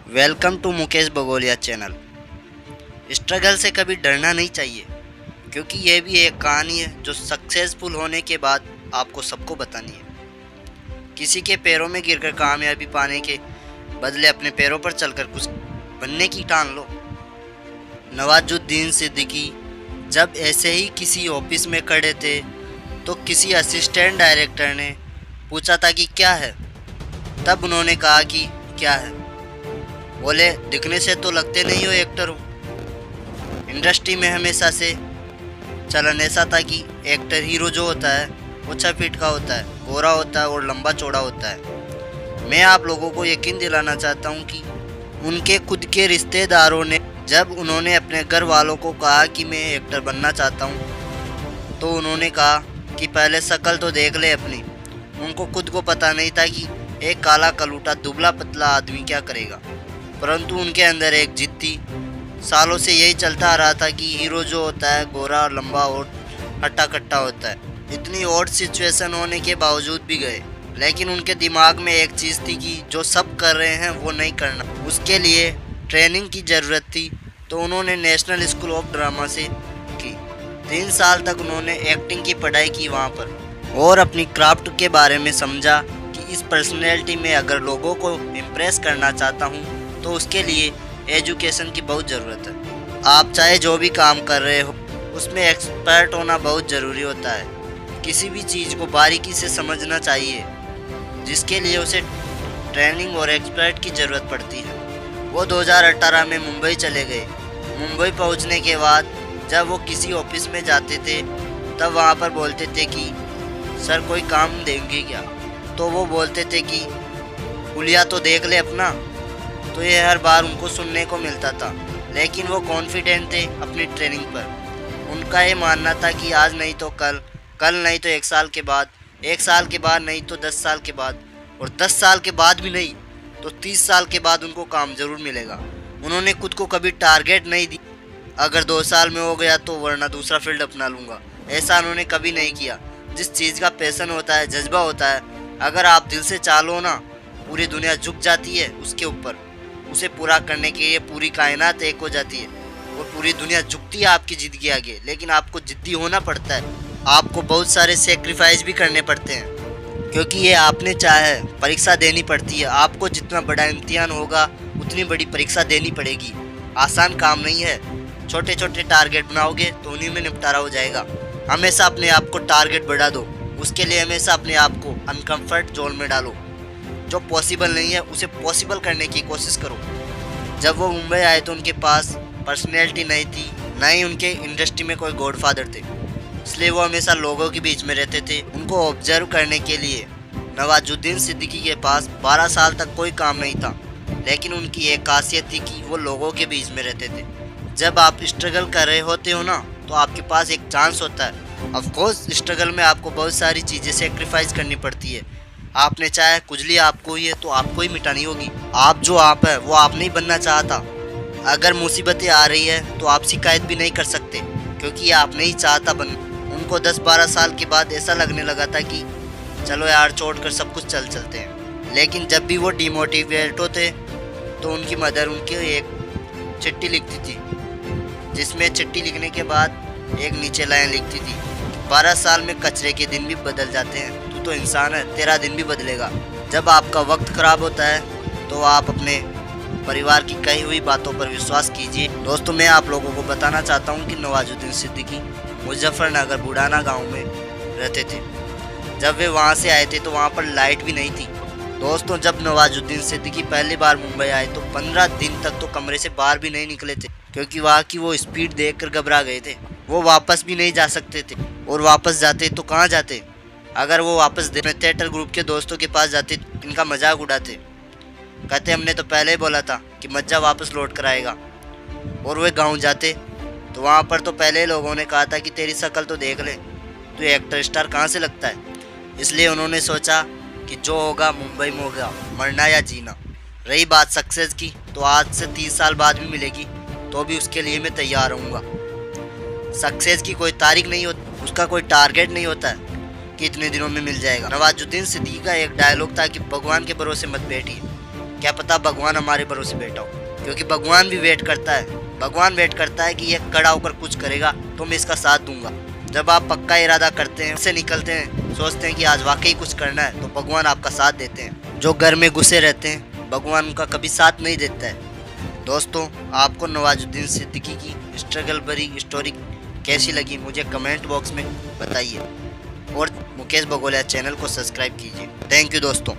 Welcome to Mukesh Bagolia channel. Struggle से कभी डरना नहीं चाहिए, क्योंकि यह भी एक कहानी है जो सक्सेसफुल होने के बाद आपको सबको बतानी है। किसी के पैरों में गिरकर कामयाबी पाने के बदले अपने पैरों पर चलकर कुछ बनने की ठान लो। नवाजुद्दीन सिद्दीकी जब ऐसे ही किसी ऑफिस में खड़े थे तो किसी असिस्टेंट डायरेक्टर ने पूछा था कि क्या है। तब उन्होंने कहा कि क्या है। बोले, दिखने से तो लगते नहीं हो एक्टर हो। इंडस्ट्री में हमेशा से चलन ऐसा था कि एक्टर हीरो जो होता है वो 6 फीट का होता है, गोरा होता है और लंबा चौड़ा होता है। मैं आप लोगों को यकीन दिलाना चाहता हूँ कि उनके खुद के रिश्तेदारों ने जब उन्होंने अपने घर वालों को कहा कि मैं एक्टर बनना चाहता हूँ, तो उन्होंने कहा कि पहले शक्ल तो देख ले अपनी। उनको खुद को पता नहीं था कि एक काला कलूटा दुबला पतला आदमी क्या करेगा, परंतु उनके अंदर एक जिद थी। सालों से यही चलता आ रहा था कि हीरो जो होता है गोरा और लंबा और हट्टा कट्टा होता है। इतनी ऑड सिचुएशन होने के बावजूद भी गए, लेकिन उनके दिमाग में एक चीज़ थी कि जो सब कर रहे हैं वो नहीं करना। उसके लिए ट्रेनिंग की ज़रूरत थी, तो उन्होंने नेशनल स्कूल ऑफ ड्रामा से की। 3 साल तक उन्होंने एक्टिंग की पढ़ाई की वहाँ पर, और अपनी क्राफ्ट के बारे में समझा कि इस पर्सनैलिटी में अगर लोगों को इम्प्रेस करना चाहता हूँ तो उसके लिए एजुकेशन की बहुत ज़रूरत है। आप चाहे जो भी काम कर रहे हो उसमें एक्सपर्ट होना बहुत ज़रूरी होता है। किसी भी चीज़ को बारीकी से समझना चाहिए, जिसके लिए उसे ट्रेनिंग और एक्सपर्ट की ज़रूरत पड़ती है। वो 2018 में मुंबई चले गए। मुंबई पहुंचने के बाद जब वो किसी ऑफिस में जाते थे तब वहाँ पर बोलते थे कि सर कोई काम देंगे क्या, तो वो बोलते थे कि हुलिया तो देख ले अपना। तो ये हर बार उनको सुनने को मिलता था, लेकिन वो कॉन्फिडेंट थे अपनी ट्रेनिंग पर। उनका ये मानना था कि आज नहीं तो कल, कल नहीं तो 1 साल के बाद, 1 साल के बाद नहीं तो 10 साल के बाद, और 10 साल के बाद भी नहीं तो 30 साल के बाद उनको काम ज़रूर मिलेगा। उन्होंने खुद को कभी टारगेट नहीं दी, अगर 2 साल में हो गया तो वरना दूसरा फील्ड अपना लूँगा, ऐसा उन्होंने कभी नहीं किया। जिस चीज़ का पैशन होता है, जज्बा होता है, अगर आप दिल से चाहो ना, पूरी दुनिया झुक जाती है उसके ऊपर। उसे पूरा करने के लिए पूरी कायनात एक हो जाती है और पूरी दुनिया झुकती है आपकी जिद के आगे। लेकिन आपको जिद्दी होना पड़ता है, आपको बहुत सारे सेक्रीफाइस भी करने पड़ते हैं, क्योंकि ये आपने चाहे परीक्षा देनी पड़ती है। आपको जितना बड़ा इम्तिहान होगा उतनी बड़ी परीक्षा देनी पड़ेगी। आसान काम नहीं है। छोटे छोटे टारगेट बनाओगे तो उन्हीं में निपटारा हो जाएगा। हमेशा अपने आप को टारगेट बढ़ा दो, उसके लिए हमेशा अपने आप को अनकम्फर्ट जोन में डालो। जो पॉसिबल नहीं है उसे पॉसिबल करने की कोशिश करो। जब वो मुंबई आए तो उनके पास पर्सनैलिटी नहीं थी, ना ही उनके इंडस्ट्री में कोई गॉडफादर थे, इसलिए वो हमेशा लोगों के बीच में रहते थे। उनको ऑब्जर्व करने के लिए नवाजुद्दीन सिद्दीकी के पास 12 साल तक कोई काम नहीं था, लेकिन उनकी एक खासियत थी कि वो लोगों के बीच में रहते थे। जब आप स्ट्रगल कर रहे होते हो ना, तो आपके पास एक चांस होता है। ऑफ कोर्स स्ट्रगल में आपको बहुत सारी चीज़ें सेक्रीफाइस करनी पड़ती है। आपने चाहे कुचली आपको ही है तो आपको ही मिटानी होगी। आप जो आप है वो आप नहीं बनना चाहता। अगर मुसीबतें आ रही है तो आप शिकायत भी नहीं कर सकते, क्योंकि आप नहीं चाहता बन। उनको 10-12 साल के बाद ऐसा लगने लगा था कि चलो यार छोड़ कर सब कुछ चलते हैं। लेकिन जब भी वो डिमोटिवेट होते तो उनकी मदर उनकी एक चिट्ठी लिखती थी, जिसमें चिट्ठी लिखने के बाद एक नीचे लाइन लिखती थी, 12 साल में कचरे के दिन भी बदल जाते हैं, तू तो इंसान है, तेरा दिन भी बदलेगा। जब आपका वक्त ख़राब होता है तो आप अपने परिवार की कही हुई बातों पर विश्वास कीजिए। दोस्तों, मैं आप लोगों को बताना चाहता हूं कि नवाजुद्दीन सिद्दीकी मुजफ्फरनगर बुढ़ाना गांव में रहते थे। जब वे वहां से आए थे तो वहां पर लाइट भी नहीं थी। दोस्तों, जब नवाजुद्दीन सिद्दीकी पहली बार मुंबई आए तो 15 दिन तक तो कमरे से बाहर भी नहीं निकले थे, क्योंकि वहाँ की वो स्पीड देखकर घबरा गए थे। वो वापस भी नहीं जा सकते थे, और वापस जाते तो कहाँ जाते। अगर वो वापस थिएटर ग्रुप के दोस्तों के पास जाते, इनका मजाक उड़ाते, कहते हमने तो पहले ही बोला था कि मज्जा वापस लौट कर आएगा। और वे गांव जाते तो वहाँ पर तो पहले ही लोगों ने कहा था कि तेरी शक्ल तो देख ले, तू एक्टर स्टार कहाँ से लगता है। इसलिए उन्होंने सोचा कि जो होगा मुंबई में होगा, मरना या जीना। रही बात सक्सेस की, तो आज से 30 साल बाद भी मिलेगी, तो भी उसके लिए मैं तैयार रहूँगा। सक्सेस की कोई तारीख नहीं होती, उसका कोई टारगेट नहीं होता है कि इतने दिनों में मिल जाएगा। नवाजुद्दीन सिद्दीकी का एक डायलॉग था कि भगवान के भरोसे मत बैठिए। क्या पता भगवान हमारे भरोसे बैठा हो, क्योंकि भगवान भी वेट करता है। भगवान वेट करता है कि ये खड़ा होकर कुछ करेगा तो मैं इसका साथ दूंगा। जब आप पक्का इरादा करते हैं, से निकलते हैं, सोचते हैं कि आज वाकई कुछ करना है, तो भगवान आपका साथ देते हैं। जो घर में घुसे रहते हैं, भगवान उनका कभी साथ नहीं देता है। दोस्तों, आपको नवाजुद्दीन सिद्दीकी की स्ट्रगल भरी स्टोरी कैसी लगी मुझे कमेंट बॉक्स में बताइए, और मुकेश भगोलिया चैनल को सब्सक्राइब कीजिए। थैंक यू दोस्तों।